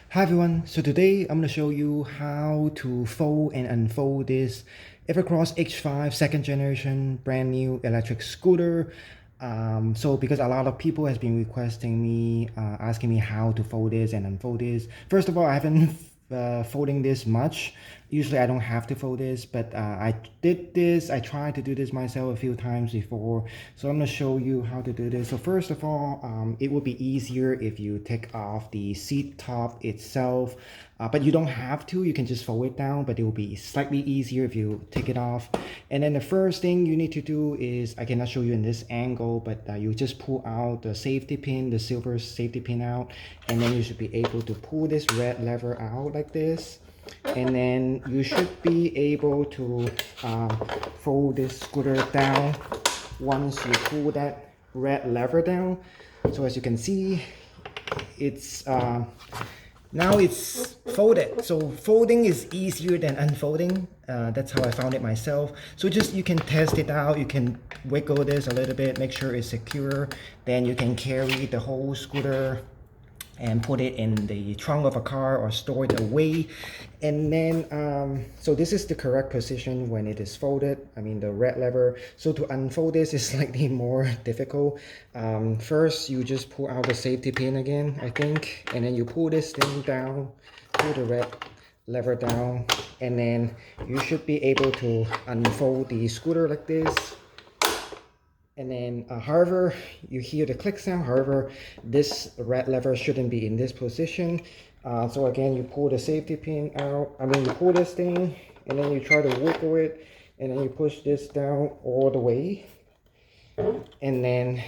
Hi everyone, so today I'm going to show you how to fold and unfold this Evercross H5 second generation brand new electric scooter. So because a lot of people has been requesting me, asking me how to fold this and unfold this. First of all, I haven't folding this much. Usually I don't have to fold this, but I did this. I tried to do this myself a few times before. So I'm going to show you how to do this. So first of all, it would be easier if you take off the seat top itself, but you don't have to. You can just fold it down, but it will be slightly easier if you take it off. And then the first thing you need to do is, I cannot show you in this angle, but you just pull out the safety pin, the silver safety pin out, and then you should be able to pull this red lever out like this. And then you should be able to fold this scooter down once you pull that red lever down. So as you can see, it's now it's folded. So folding is easier than unfolding. That's how I found it myself. So just you can test it out. You can wiggle this a little bit, make sure it's secure. Then you can carry the whole scooter and put it in the trunk of a car or store it away. And then so this is the correct position when it is folded, I mean the red lever. So to unfold this is slightly more difficult. First you just pull out the safety pin again, I think, and then you pull this thing down, pull the red lever down, and then you should be able to unfold the scooter like this. And then however, you hear the click sound. However, this red lever shouldn't be in this position. So again, you pull the safety pin out, you pull this thing, and then you try to wiggle it, and then you push this down all the way. And then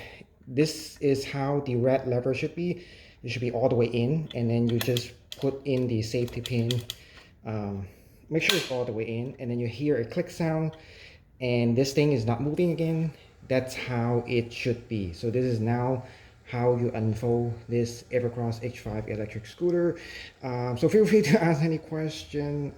this is how the red lever should be. It should be all the way in, and then you just put in the safety pin. Make sure it's all the way in, and then you hear a click sound, and this thing is not moving again. That's how it should be. So this is now how you unfold this Evercross H5 electric scooter. So feel free to ask any question.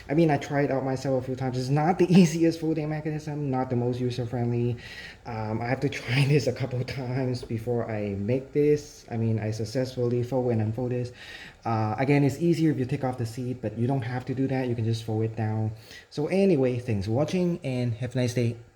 I tried out myself a few times. It's not the easiest folding mechanism, not the most user-friendly. I have to try this a couple of times before I make this. I successfully fold and unfold this. Again, it's easier if you take off the seat, but you don't have to do that. You can just fold it down. So anyway, thanks for watching and have a nice day.